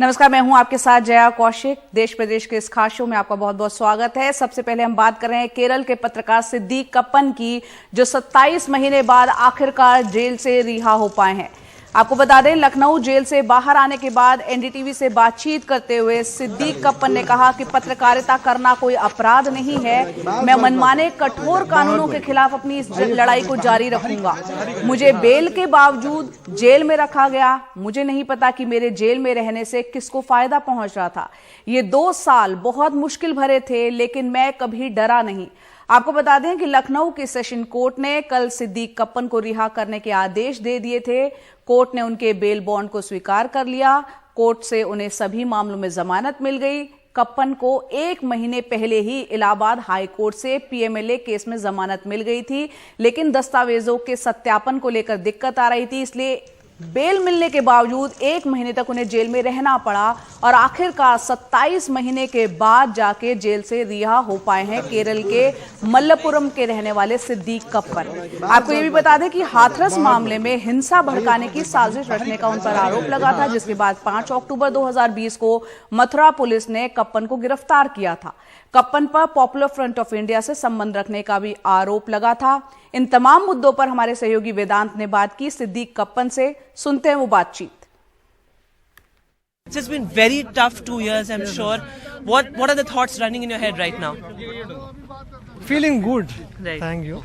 नमस्कार, मैं हूं आपके साथ जया कौशिक। देश प्रदेश के इस खास शो में आपका बहुत बहुत स्वागत है। सबसे पहले हम बात कर रहे हैं केरल के पत्रकार सिद्दीक कप्पन की, जो 27 महीने बाद आखिरकार जेल से रिहा हो पाए हैं। आपको बता दें, लखनऊ जेल से बाहर आने के बाद एनडीटीवी से बातचीत करते हुए सिद्दीक कप्पन ने कहा कि पत्रकारिता करना कोई अपराध नहीं है। मैं मनमाने कठोर कानूनों के खिलाफ अपनी इस लड़ाई को जारी रखूंगा। मुझे बेल के बावजूद जेल में रखा गया। मुझे नहीं पता कि मेरे जेल में रहने से किसको फायदा पहुंच रहा था। ये 2 साल बहुत मुश्किल भरे थे, लेकिन मैं कभी डरा नहीं। आपको बता दें कि लखनऊ की सेशन कोर्ट ने कल सिद्दीक कप्पन को रिहा करने के आदेश दे दिए थे। कोर्ट ने उनके बेल बॉन्ड को स्वीकार कर लिया। कोर्ट से उन्हें सभी मामलों में जमानत मिल गई। कप्पन को 1 महीने पहले ही इलाहाबाद हाई कोर्ट से पीएमएलए केस में जमानत मिल गई थी, लेकिन दस्तावेजों के सत्यापन को लेकर दिक्कत आ रही थी, इसलिए बेल मिलने के बावजूद 1 महीने तक उन्हें जेल में रहना पड़ा और आखिरकार 27 महीने के बाद जाके जेल से रिहा हो पाए हैं केरल के मल्लपुरम के रहने वाले सिद्दीक कप्पन। आपको ये भी बता दें कि हाथरस मामले में हिंसा भड़काने की साजिश रचने का उन पर आरोप लगा था, जिसके बाद 5 अक्टूबर 2020 को मथुरा पुलिस ने कप्पन को गिरफ्तार किया था। कप्पन पर पॉपुलर फ्रंट ऑफ इंडिया से संबंध रखने का भी आरोप लगा था। इन तमाम मुद्दों पर हमारे सहयोगी वेदांत ने बात की सिद्दीक कप्पन से। सुनते हैं वो बातचीत। It's been very tough 2 years, I'm sure. What are the thoughts running in your head right now? Feeling good. Right. Thank you.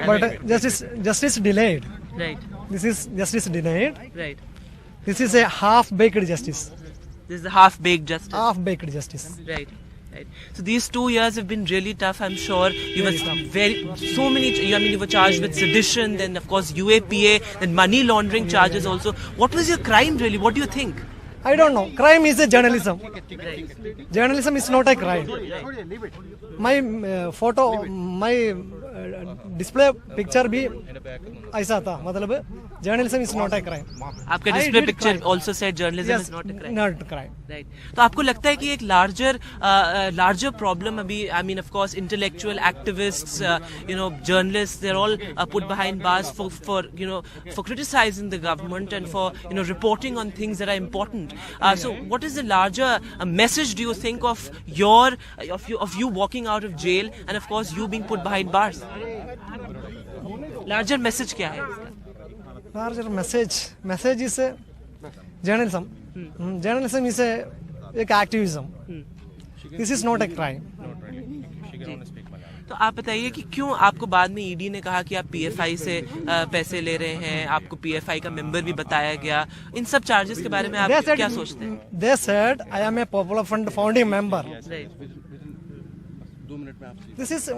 But justice delayed. Right. This is justice denied. Right. This is a half-baked justice. This is the half-baked justice. Half-baked justice. Right. Right. So these 2 years have been really tough. I'm sure you were you were charged with sedition, then of course UAPA, then money laundering charges also. What was your crime really? What do you think? I don't know. Crime is a journalism. Right. Journalism is not a crime. My photo, my display picture भी ऐसा था, मतलब journalism is not a crime. आपका display picture also said journalism is not a crime. Not crime. Right. तो आपको लगता है कि एक larger problem अभी, I mean of course intellectual activists, journalists, they're all put behind bars for criticizing the government and for reporting on things that are important. So what is the larger message do you think of you walking out of jail and of course you being put behind bars? Larger message क्या है इसका? Larger message is a journalism. Journalism is एक activism. This is not a crime. तो आप बताइए कि क्यों आपको बाद में ईडी ने कहा कि आप पीएफआई से पैसे ले रहे हैं, आपको पीएफआई का मेंबर भी बताया गया, इन सब चार्जेस के बारे में आप क्या सोचते हैं? They said I am a Popular Front founding member. Right. This is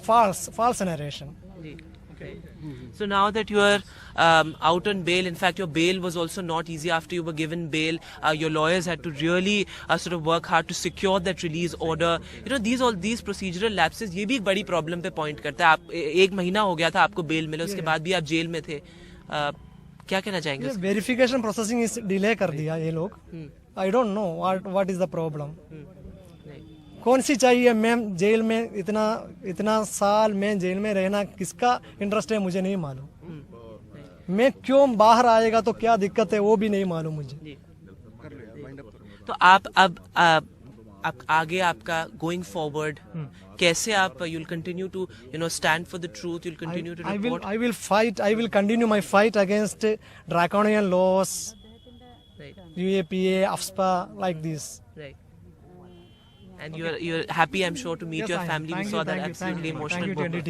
false narration. So now that you are out on bail, in fact your bail was also not easy after you were given bail. Your lawyers had to really sort of work hard to secure that release order. These procedural lapses, ये भी एक बड़ी problem पे point करता है। आप 1 महीना हो गया था आपको बेल मिले, उसके बाद भी आप जेल में थे। क्या कहना चाहेंगे? वेरिफिकेशन प्रोसेसिंग इस डिले कर दिया ये लोग। I don't know what is the problem. कौन सी चाहिए मैम जेल में इतना साल में जेल में रहना, किसका इंटरेस्ट है मुझे नहीं मालूम। मैं क्यों बाहर आएगा तो क्या दिक्कत है वो भी नहीं मालूम मुझे। तो आप अब आगे आपका गोइंग फॉरवर्ड कैसे आप you'll continue to stand for the truth, you'll continue to report? I will continue my fight against draconian laws, Right. UAPA, AFSPA, like this. Right. And you're happy, I'm sure, to meet your family. We saw that absolutely emotional moment.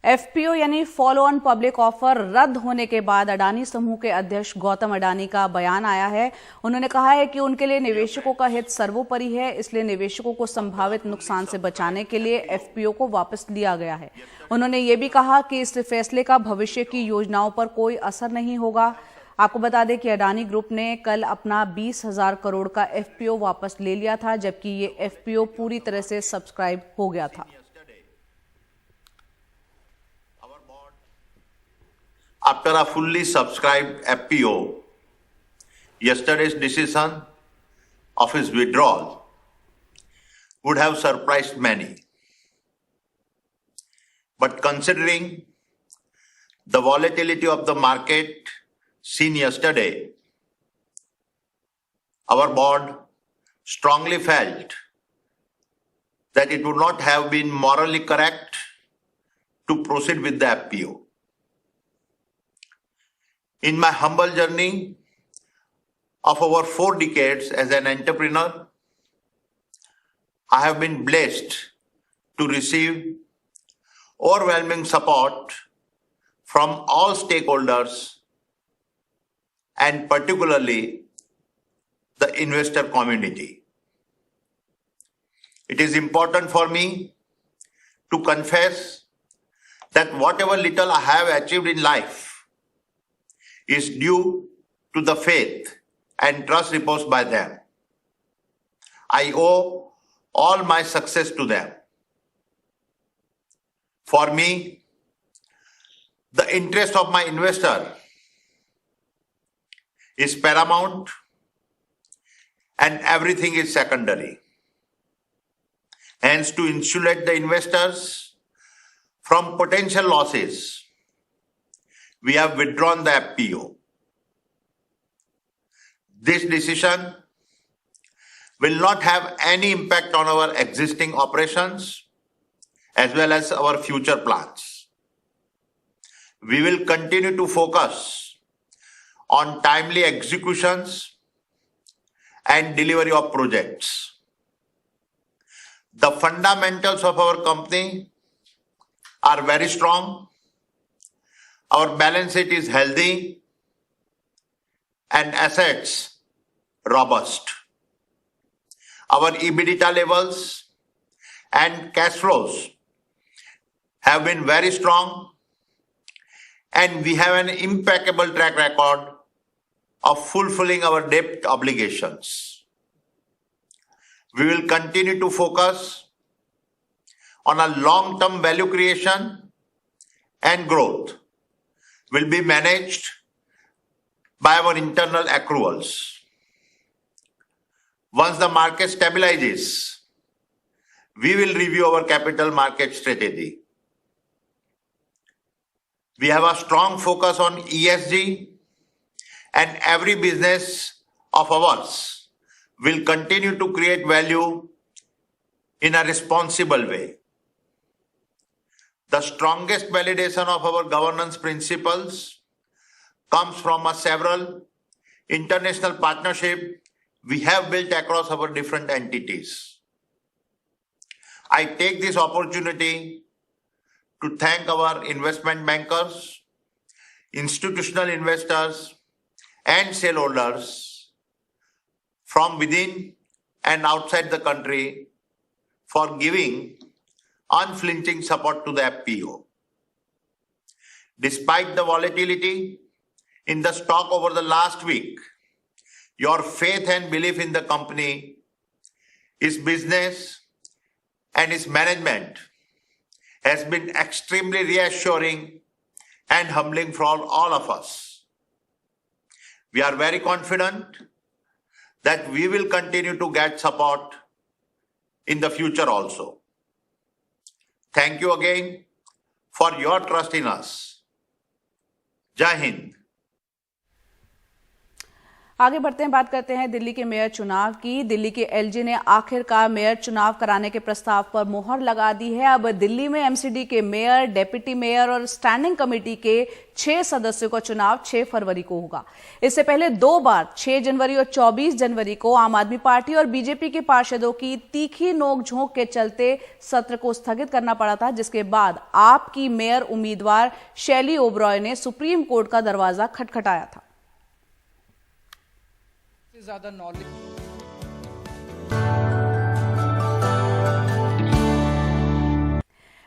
FPO यानी follow on public offer रद्द होने के बाद अडानी समूह के अध्यक्ष गौतम अडानी का बयान आया है। उन्होंने कहा है कि उनके लिए निवेशकों का हित सर्वोपरि है, इसलिए निवेशकों को संभावित नुकसान से बचाने के लिए एफपीओ को वापस लिया गया है। उन्होंने ये भी कहा कि इस फैसले का भविष्य की योजनाओं पर कोई असर नहीं होगा। आपको बता दें कि अडानी ग्रुप ने कल अपना 20,000 करोड़ का एफपीओ वापस ले लिया था, जबकि ये एफपीओ पूरी तरह से सब्सक्राइब हो गया था। After a fully subscribed FPO, yesterday's decision of his withdrawal would have surprised many. But considering the volatility of the market seen yesterday, our board strongly felt that it would not have been morally correct to proceed with the FPO. In my humble journey of over 4 decades as an entrepreneur, I have been blessed to receive overwhelming support from all stakeholders and particularly the investor community. It is important for me to confess that whatever little I have achieved in life is due to the faith and trust reposed by them. I owe all my success to them. For me, the interest of my investor is paramount and everything is secondary. Hence, to insulate the investors from potential losses, we have withdrawn the FPO. This decision will not have any impact on our existing operations as well as our future plans. We will continue to focus on timely executions and delivery of projects. The fundamentals of our company are very strong. Our balance sheet is healthy and assets robust. Our EBITDA levels and cash flows have been very strong, and we have an impeccable track record of fulfilling our debt obligations. We will continue to focus on a long-term value creation, and growth will be managed by our internal accruals. Once the market stabilizes, we will review our capital market strategy. We have a strong focus on ESG, and every business of ours will continue to create value in a responsible way. The strongest validation of our governance principles comes from several international partnerships we have built across our different entities. I take this opportunity to thank our investment bankers, institutional investors, and shareholders from within and outside the country for giving unflinching support to the FPO. Despite the volatility in the stock over the last week, your faith and belief in the company, its business, and its management has been extremely reassuring and humbling for all of us. We are very confident that we will continue to get support in the future also. Thank you again for your trust in us. Jai Hind. आगे बढ़ते हैं, बात करते हैं दिल्ली के mayor चुनाव की। दिल्ली के एलजी ने आखिरकार मेयर चुनाव कराने के प्रस्ताव पर मोहर लगा दी है। अब दिल्ली में एमसीडी के मेयर, डेप्यूटी मेयर और स्टैंडिंग कमेटी के 6 सदस्यों का चुनाव 6 फरवरी को होगा। इससे पहले 2 बार 6 जनवरी और 24 जनवरी को आम आदमी पार्टी और बीजेपी के पार्षदों की तीखी नोकझोंक के चलते सत्र को स्थगित करना पड़ा था, जिसके बाद आप की मेयर उम्मीदवार शैली ओबरॉय ने सुप्रीम कोर्ट का दरवाजा खटखटाया था। ज्यादा नॉलेज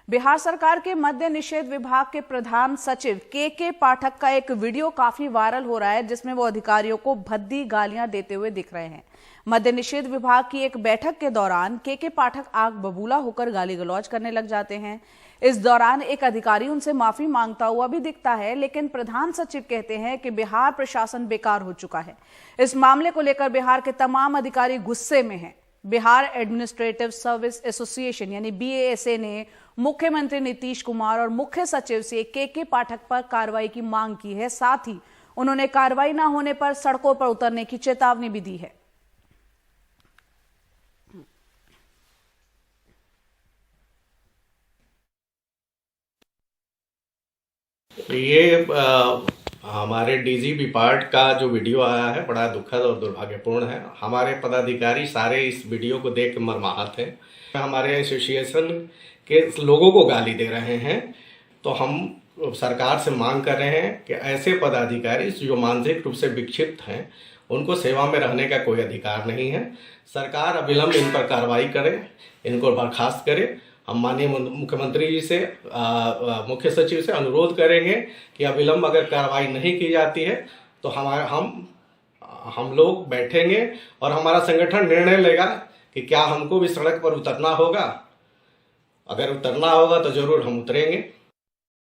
बिहार सरकार के मद्य निषेध विभाग के प्रधान सचिव के पाठक का एक वीडियो काफी वायरल हो रहा है, जिसमें वो अधिकारियों को भद्दी गालियां देते हुए दिख रहे हैं। मद्य निषेध विभाग की एक बैठक के दौरान के पाठक आग बबूला होकर गाली गलौज करने लग जाते हैं। इस दौरान एक अधिकारी उनसे माफी मांगता हुआ भी दिखता है, लेकिन प्रधान सचिव कहते हैं कि बिहार प्रशासन बेकार हो चुका है। इस मामले को लेकर बिहार के तमाम अधिकारी गुस्से में हैं। बिहार एडमिनिस्ट्रेटिव सर्विस एसोसिएशन यानी BASA ने मुख्यमंत्री नीतीश कुमार और मुख्य सचिव से के पाठक पर कार्रवाई की मांग की है। साथ ही उन्होंने कार्रवाई न होने पर सड़कों पर उतरने की चेतावनी भी दी है। ये हमारे डीजीपी पार्ट का जो वीडियो आया है बड़ा दुखद और दुर्भाग्यपूर्ण है। हमारे पदाधिकारी सारे इस वीडियो को देख के मर्माहत हैं। हमारे एसोसिएशन के लोगों को गाली दे रहे हैं। तो हम सरकार से मांग कर रहे हैं कि ऐसे पदाधिकारी जो मानसिक रूप से विक्षिप्त हैं उनको सेवा में रहने का कोई अधिकार नहीं है। सरकार अविलंब इन पर कार्रवाई करे, इनको बर्खास्त करे। हम माननीय मुख्यमंत्री जी से मुख्य सचिव से अनुरोध करेंगे कि अविलंब अगर कार्रवाई नहीं की जाती है तो हम लोग बैठेंगे और हमारा संगठन निर्णय लेगा कि क्या हमको भी सड़क पर उतरना होगा। अगर उतरना होगा तो जरूर हम उतरेंगे।